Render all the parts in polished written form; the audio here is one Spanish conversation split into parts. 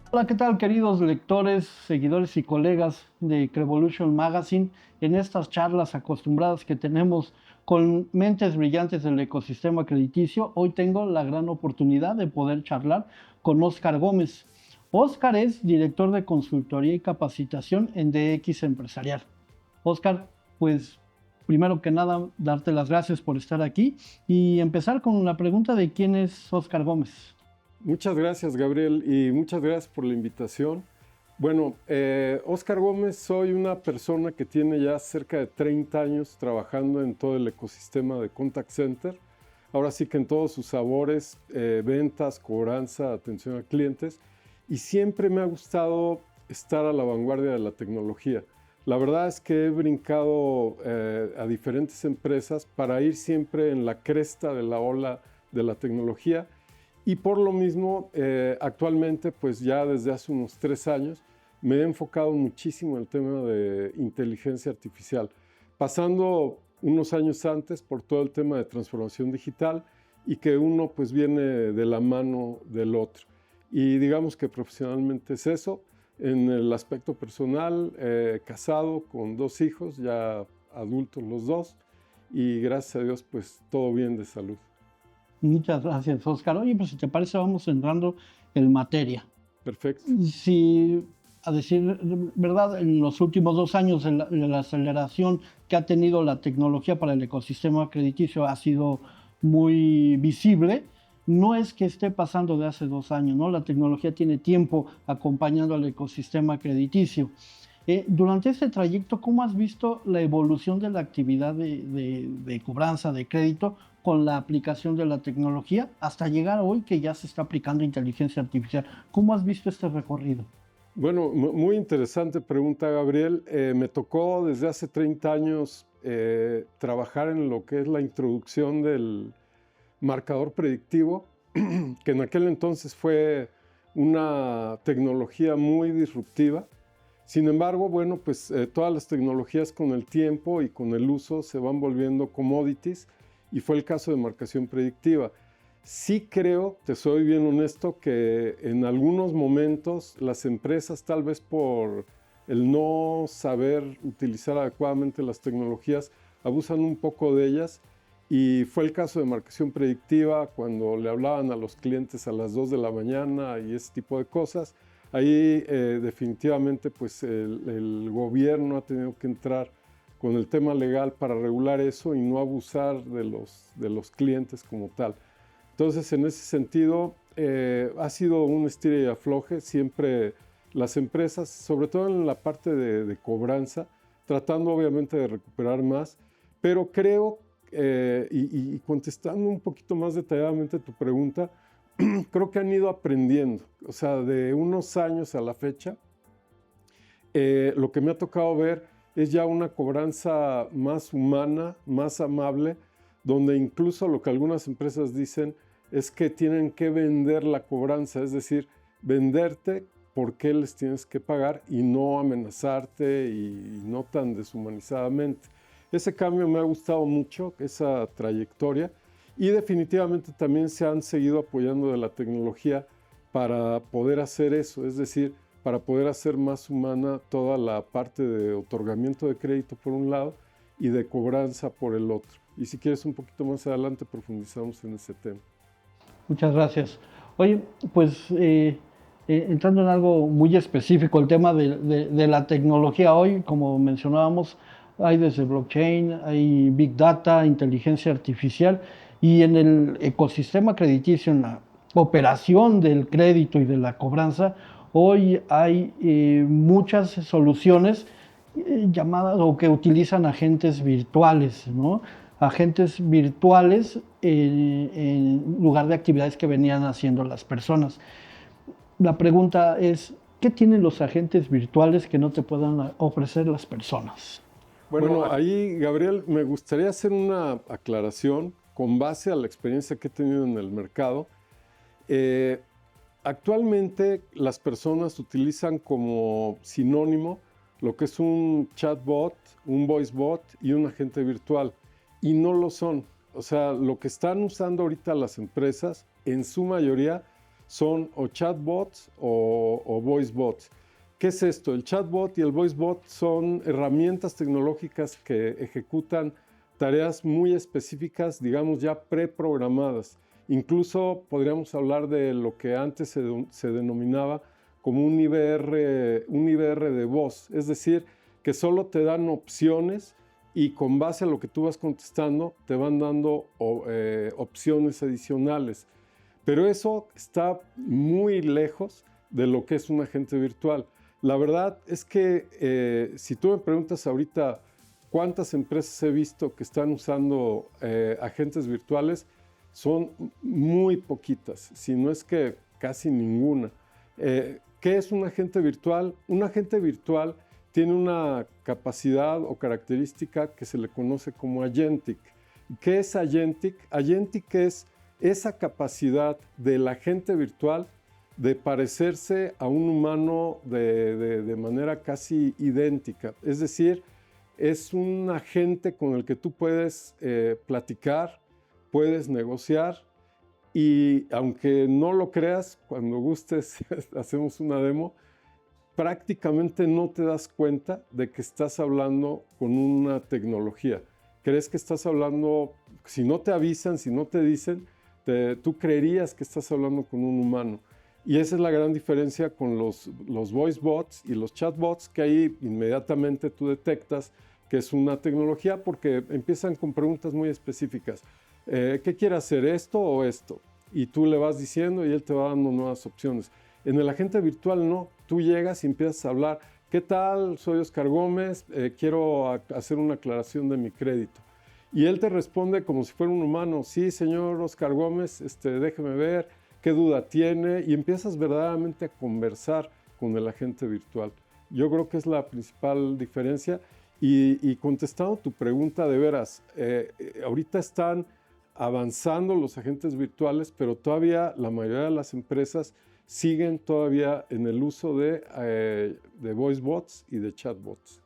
Hola, ¿qué tal, queridos lectores, seguidores y colegas de Crevolution Magazine? En estas charlas acostumbradas que tenemos con mentes brillantes del ecosistema crediticio, hoy tengo la gran oportunidad de poder charlar con Óscar Gómez. Óscar es director de consultoría y capacitación en DX Empresarial. Óscar, pues primero que nada, darte las gracias por estar aquí y empezar con la pregunta de quién es Óscar Gómez. Muchas gracias, Gabriel, y muchas gracias por la invitación. Bueno, Óscar Gómez, soy una persona que tiene ya cerca de 30 años trabajando en todo el ecosistema de Contact Center. Ahora sí que en todos sus sabores, ventas, cobranza, atención a clientes. Y siempre me ha gustado estar a la vanguardia de la tecnología. La verdad es que he brincado a diferentes empresas para ir siempre en la cresta de la ola de la tecnología y por lo mismo, actualmente, pues ya desde hace unos 3 años, me he enfocado muchísimo en el tema de inteligencia artificial, pasando unos años antes por todo el tema de transformación digital y que uno pues viene de la mano del otro. Y digamos que profesionalmente es eso. En el aspecto personal, casado con 2 hijos, ya adultos los dos, y gracias a Dios pues todo bien de salud. Muchas gracias, Oscar. Oye, pues si te parece, vamos entrando en materia. Perfecto. Si, a decir verdad, en los últimos 2 años la aceleración que ha tenido la tecnología para el ecosistema crediticio ha sido muy visible. No es que esté pasando de hace 2 años, ¿no? La tecnología tiene tiempo acompañando al ecosistema crediticio. Durante este trayecto, ¿cómo has visto la evolución de la actividad de cobranza de crédito con la aplicación de la tecnología hasta llegar hoy que ya se está aplicando inteligencia artificial? ¿Cómo has visto este recorrido? Bueno, muy interesante pregunta, Gabriel. Me tocó desde hace 30 años trabajar en lo que es la introducción del marcador predictivo, que en aquel entonces fue una tecnología muy disruptiva. Sin embargo, bueno, pues todas las tecnologías con el tiempo y con el uso se van volviendo commodities y fue el caso de marcación predictiva. Sí creo, te soy bien honesto, que en algunos momentos las empresas, tal vez por el no saber utilizar adecuadamente las tecnologías, abusan un poco de ellas. Y fue el caso de marcación predictiva cuando le hablaban a los clientes a las 2 de la mañana y ese tipo de cosas. Ahí definitivamente pues el gobierno ha tenido que entrar con el tema legal para regular eso y no abusar de los clientes como tal. Entonces, en ese sentido, ha sido un estira y afloje. Siempre las empresas, sobre todo en la parte de cobranza, tratando obviamente de recuperar más, pero creo, y contestando un poquito más detalladamente tu pregunta, creo que han ido aprendiendo. O sea, de unos años a la fecha, lo que me ha tocado ver es ya una cobranza más humana, más amable, donde incluso lo que algunas empresas dicen es que tienen que vender la cobranza, es decir, venderte por qué les tienes que pagar y no amenazarte y no tan deshumanizadamente. Ese cambio me ha gustado mucho, esa trayectoria, y definitivamente también se han seguido apoyando de la tecnología para poder hacer eso, es decir, para poder hacer más humana toda la parte de otorgamiento de crédito por un lado y de cobranza por el otro. Y si quieres un poquito más adelante profundizamos en ese tema. Muchas gracias. Oye, pues entrando en algo muy específico, el tema de la tecnología hoy, como mencionábamos, hay desde blockchain, hay big data, inteligencia artificial, y en el ecosistema crediticio, en la operación del crédito y de la cobranza, hoy hay muchas soluciones llamadas o que utilizan agentes virtuales, ¿no? Agentes virtuales en lugar de actividades que venían haciendo las personas. La pregunta es, ¿qué tienen los agentes virtuales que no te puedan ofrecer las personas? Bueno, ahí, Gabriel, me gustaría hacer una aclaración con base a la experiencia que he tenido en el mercado. Eh, Actualmente las personas utilizan como sinónimo lo que es un chatbot, un voice bot y un agente virtual. Y no lo son. O sea, lo que están usando ahorita las empresas, en su mayoría, son o chatbots o voice bots. ¿Qué es esto? El chatbot y el voice bot son herramientas tecnológicas que ejecutan tareas muy específicas, digamos ya preprogramadas. Incluso podríamos hablar de lo que antes se denominaba como un IVR de voz, es decir, que solo te dan opciones y con base a lo que tú vas contestando te van dando opciones adicionales. Pero eso está muy lejos de lo que es un agente virtual. La verdad es que si tú me preguntas ahorita cuántas empresas he visto que están usando agentes virtuales, son muy poquitas, si no es que casi ninguna. ¿Qué es un agente virtual? Un agente virtual tiene una capacidad o característica que se le conoce como agentic. ¿Qué es agentic? Agentic es esa capacidad del agente virtual de parecerse a un humano de manera casi idéntica. Es decir, es un agente con el que tú puedes platicar, puedes negociar y aunque no lo creas, cuando gustes hacemos una demo, prácticamente no te das cuenta de que estás hablando con una tecnología. Crees que estás hablando, si no te avisan, si no te dicen, tú creerías que estás hablando con un humano. Y esa es la gran diferencia con los voice bots y los chatbots, que ahí inmediatamente tú detectas que es una tecnología porque empiezan con preguntas muy específicas. ¿Qué quiere hacer, esto o esto? Y tú le vas diciendo y él te va dando nuevas opciones. En el agente virtual no, tú llegas y empiezas a hablar. ¿Qué tal? Soy Oscar Gómez, quiero hacer una aclaración de mi crédito. Y él te responde como si fuera un humano. Sí, señor Oscar Gómez, déjeme ver qué duda tiene. Y empiezas verdaderamente a conversar con el agente virtual. Yo creo que es la principal diferencia. Y contestando tu pregunta de veras, ahorita están avanzando los agentes virtuales, pero todavía la mayoría de las empresas siguen todavía en el uso de voice bots y de chatbots.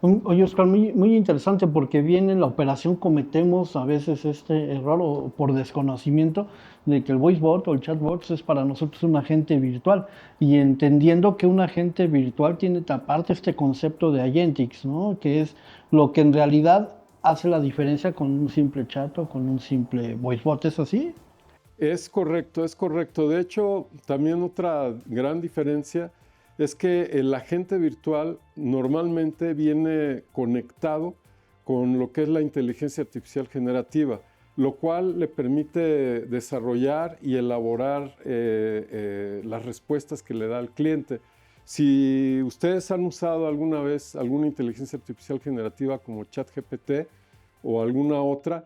Oye, Oscar, muy interesante porque bien en la operación cometemos a veces este error o por desconocimiento de que el voice bot o el chatbot es para nosotros un agente virtual y entendiendo que un agente virtual tiene aparte este concepto de agentics, ¿no? Que es lo que en realidad hace la diferencia con un simple chat o con un simple voice bot, ¿es así? Es correcto, es correcto. De hecho, también otra gran diferencia es que el agente virtual normalmente viene conectado con lo que es la inteligencia artificial generativa, lo cual le permite desarrollar y elaborar las respuestas que le da al cliente. Si ustedes han usado alguna vez alguna inteligencia artificial generativa como ChatGPT o alguna otra,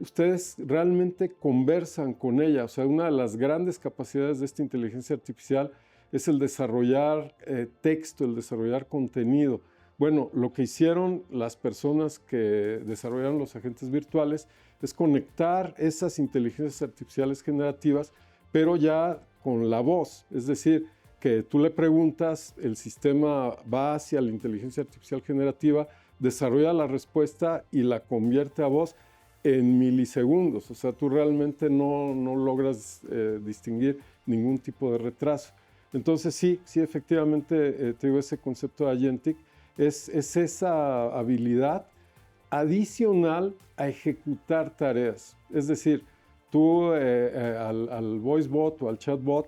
ustedes realmente conversan con ella. O sea, una de las grandes capacidades de esta inteligencia artificial es el desarrollar texto, el desarrollar contenido. Bueno, lo que hicieron las personas que desarrollaron los agentes virtuales es conectar esas inteligencias artificiales generativas, pero ya con la voz. Es decir, que tú le preguntas, el sistema va hacia la inteligencia artificial generativa, desarrolla la respuesta y la convierte a voz en milisegundos. O sea, tú realmente no logras distinguir ningún tipo de retraso. Entonces sí, efectivamente, te digo, ese concepto de agentic es esa habilidad adicional a ejecutar tareas. Es decir, tú al voice bot o al chatbot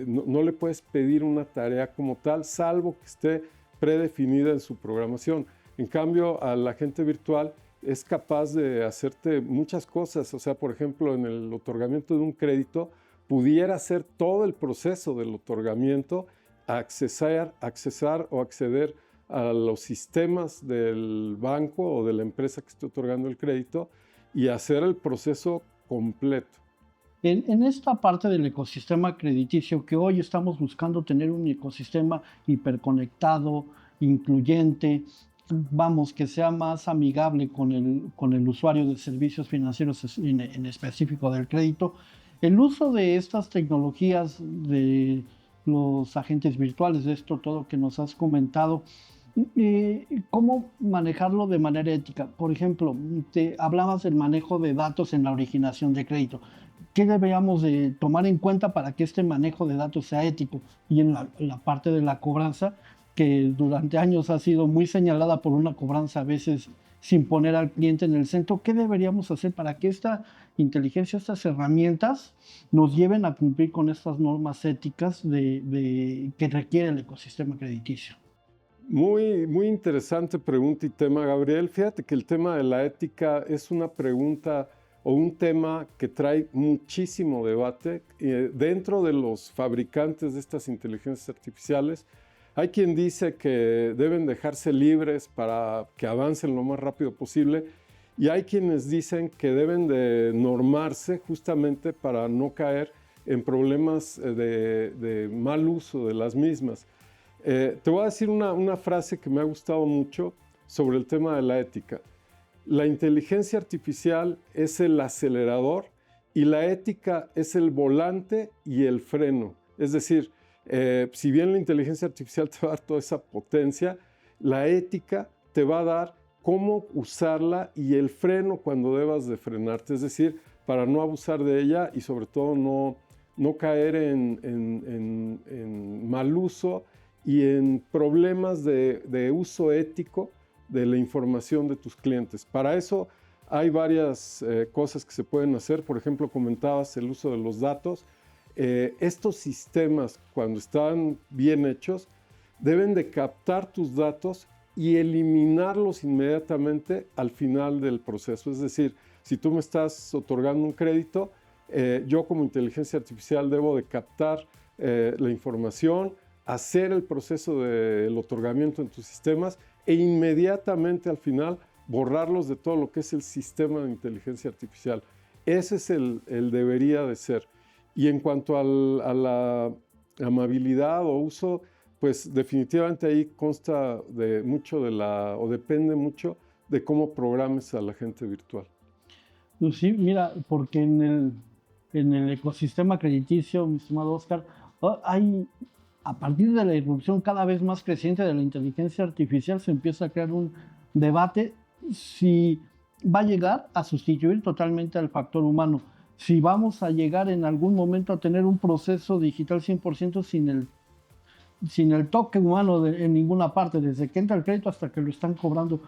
no le puedes pedir una tarea como tal, salvo que esté predefinida en su programación. En cambio, al agente virtual es capaz de hacerte muchas cosas. O sea, por ejemplo, en el otorgamiento de un crédito, pudiera hacer todo el proceso del otorgamiento, accesar o acceder a los sistemas del banco o de la empresa que esté otorgando el crédito y hacer el proceso completo. En esta parte del ecosistema crediticio que hoy estamos buscando tener un ecosistema hiperconectado, incluyente, vamos, que sea más amigable con el usuario de servicios financieros en específico del crédito, el uso de estas tecnologías de los agentes virtuales, de esto todo que nos has comentado, ¿cómo manejarlo de manera ética? Por ejemplo, te hablabas del manejo de datos en la originación de crédito. ¿qué deberíamos de tomar en cuenta para que este manejo de datos sea ético? Y en la parte de la cobranza, que durante años ha sido muy señalada por una cobranza a veces sin poner al cliente en el centro, ¿qué deberíamos hacer para que esta inteligencia, estas herramientas nos lleven a cumplir con estas normas éticas que requiere el ecosistema crediticio? Muy interesante pregunta y tema, Gabriel. Fíjate que el tema de la ética es una pregunta o un tema que trae muchísimo debate dentro de los fabricantes de estas inteligencias artificiales. Hay quien dice que deben dejarse libres para que avancen lo más rápido posible y hay quienes dicen que deben de normarse justamente para no caer en problemas de mal uso de las mismas. Te voy a decir una frase que me ha gustado mucho sobre el tema de la ética. La inteligencia artificial es el acelerador y la ética es el volante y el freno. Es decir, si bien la inteligencia artificial te va a dar toda esa potencia, la ética te va a dar cómo usarla y el freno cuando debas de frenarte. Es decir, para no abusar de ella y sobre todo no caer en mal uso y en problemas de uso ético de la información de tus clientes. Para eso hay varias cosas que se pueden hacer. Por ejemplo, comentabas el uso de los datos. Estos sistemas, cuando están bien hechos, deben de captar tus datos y eliminarlos inmediatamente al final del proceso. Es decir, si tú me estás otorgando un crédito, yo como inteligencia artificial debo de captar la información, hacer el proceso del otorgamiento en tus sistemas e inmediatamente al final borrarlos de todo lo que es el sistema de inteligencia artificial. Ese es el debería de ser. Y en cuanto a la amabilidad o uso, pues definitivamente ahí consta de mucho o depende mucho de cómo programes a la gente virtual. Pues sí, mira, porque en el ecosistema crediticio, mi estimado Oscar, hay, a partir de la irrupción cada vez más creciente de la inteligencia artificial, se empieza a crear un debate si va a llegar a sustituir totalmente al factor humano, si vamos a llegar en algún momento a tener un proceso digital 100% sin el toque humano en ninguna parte, desde que entra el crédito hasta que lo están cobrando.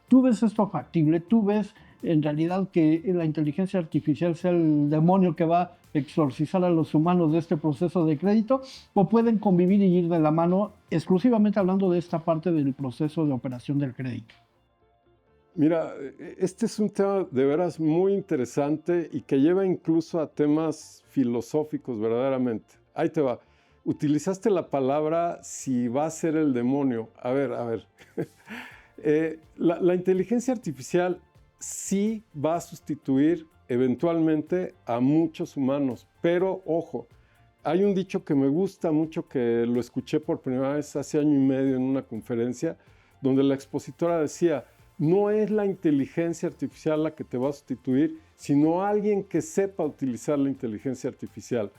¿Tú ves esto factible? ¿Tú ves en realidad que la inteligencia artificial sea el demonio que va a exorcizar a los humanos de este proceso de crédito? ¿O pueden convivir y ir de la mano, exclusivamente hablando de esta parte del proceso de operación del crédito? Mira, este es un tema de veras muy interesante y que lleva incluso a temas filosóficos verdaderamente. Ahí te va. Utilizaste la palabra si va a ser el demonio. A ver, a ver. La inteligencia artificial sí va a sustituir eventualmente a muchos humanos, pero ojo, hay un dicho que me gusta mucho que lo escuché por primera vez hace año y medio en una conferencia donde la expositora decía, no es la inteligencia artificial la que te va a sustituir, sino alguien que sepa utilizar la inteligencia artificial.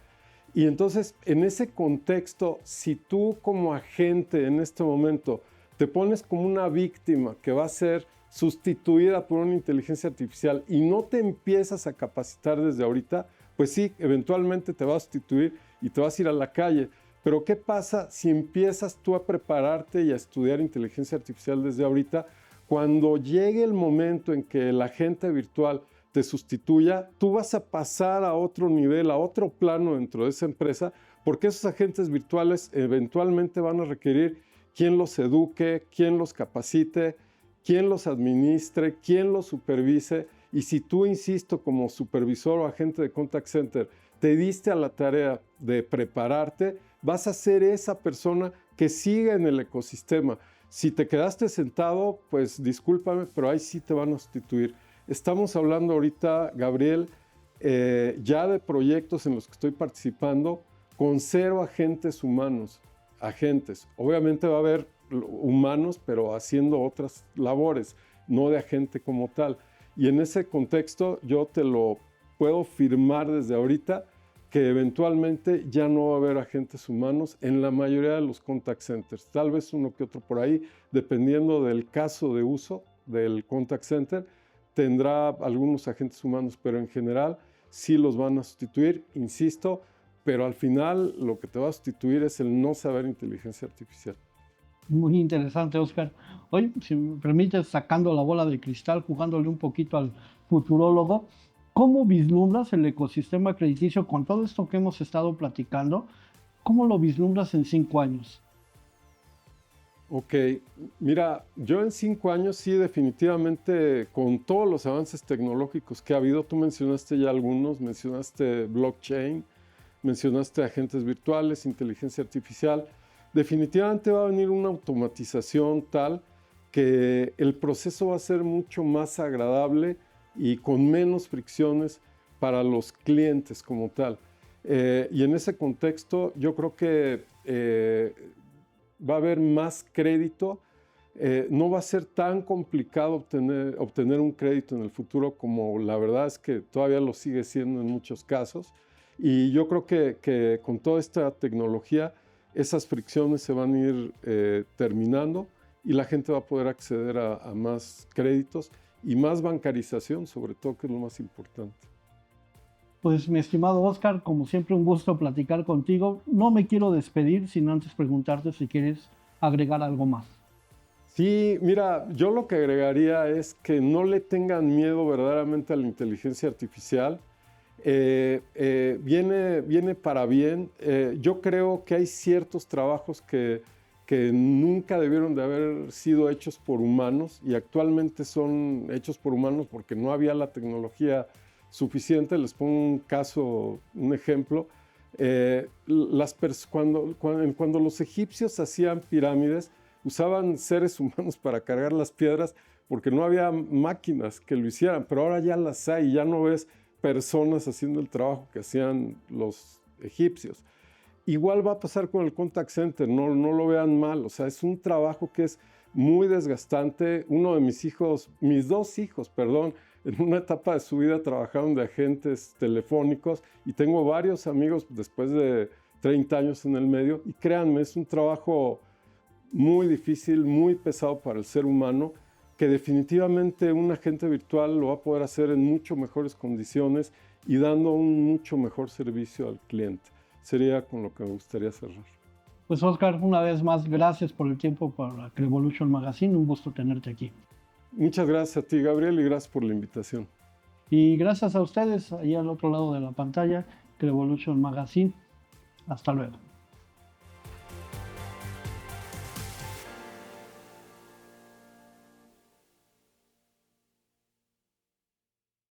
Y entonces, en ese contexto, si tú como agente en este momento te pones como una víctima que va a ser sustituida por una inteligencia artificial y no te empiezas a capacitar desde ahorita, pues sí, eventualmente te va a sustituir y te vas a ir a la calle. Pero ¿qué pasa si empiezas tú a prepararte y a estudiar inteligencia artificial desde ahorita? Cuando llegue el momento en que el agente virtual te sustituya, tú vas a pasar a otro nivel, a otro plano dentro de esa empresa, porque esos agentes virtuales eventualmente van a requerir quien los eduque, quien los capacite, quien los administre, quien los supervise. Y si tú, insisto, como supervisor o agente de contact center, te diste a la tarea de prepararte, vas a ser esa persona que siga en el ecosistema. Si te quedaste sentado, pues discúlpame, pero ahí sí te van a sustituir. Estamos hablando ahorita, Gabriel, ya de proyectos en los que estoy participando con 0 agentes humanos. Agentes. Obviamente va a haber humanos, pero haciendo otras labores, no de agente como tal. Y en ese contexto yo te lo puedo firmar desde ahorita que eventualmente ya no va a haber agentes humanos en la mayoría de los contact centers. Tal vez uno que otro por ahí, dependiendo del caso de uso del contact center, tendrá algunos agentes humanos, pero en general sí los van a sustituir, insisto, pero al final lo que te va a sustituir es el no saber inteligencia artificial. Muy interesante, Oscar. Hoy, si me permites, sacando la bola de cristal, jugándole un poquito al futurólogo, ¿cómo vislumbras el ecosistema crediticio con todo esto que hemos estado platicando? ¿Cómo lo vislumbras en 5 años? Ok, mira, yo en 5 años sí definitivamente con todos los avances tecnológicos que ha habido, tú mencionaste ya algunos, mencionaste blockchain, mencionaste agentes virtuales, inteligencia artificial, definitivamente va a venir una automatización tal que el proceso va a ser mucho más agradable y con menos fricciones para los clientes como tal. Y en ese contexto yo creo que va a haber más crédito. No va a ser tan complicado obtener un crédito en el futuro como la verdad es que todavía lo sigue siendo en muchos casos. Y yo creo que con toda esta tecnología esas fricciones se van a ir terminando y la gente va a poder acceder a más créditos y más bancarización, sobre todo, que es lo más importante. Pues mi estimado Oscar, como siempre un gusto platicar contigo. No me quiero despedir sin antes preguntarte si quieres agregar algo más. Sí, mira, yo lo que agregaría es que no le tengan miedo verdaderamente a la inteligencia artificial. Viene para bien. Yo creo que hay ciertos trabajos que nunca debieron de haber sido hechos por humanos y actualmente son hechos por humanos porque no había la tecnología suficiente. Les pongo un caso, un ejemplo. Cuando los egipcios hacían pirámides, usaban seres humanos para cargar las piedras porque no había máquinas que lo hicieran, pero ahora ya las hay, ya no ves personas haciendo el trabajo que hacían los egipcios. Igual va a pasar con el contact center, no lo vean mal, o sea, es un trabajo que es muy desgastante. Uno de mis 2 hijos, perdón, en una etapa de su vida trabajaron de agentes telefónicos y tengo varios amigos después de 30 años en el medio y créanme, es un trabajo muy difícil, muy pesado para el ser humano, que definitivamente un agente virtual lo va a poder hacer en mucho mejores condiciones y dando un mucho mejor servicio al cliente. Sería con lo que me gustaría cerrar. Pues Oscar, una vez más, gracias por el tiempo para Revolution Magazine. Un gusto tenerte aquí. Muchas gracias a ti, Gabriel, y gracias por la invitación. Y gracias a ustedes, ahí al otro lado de la pantalla, Revolution Magazine. Hasta luego.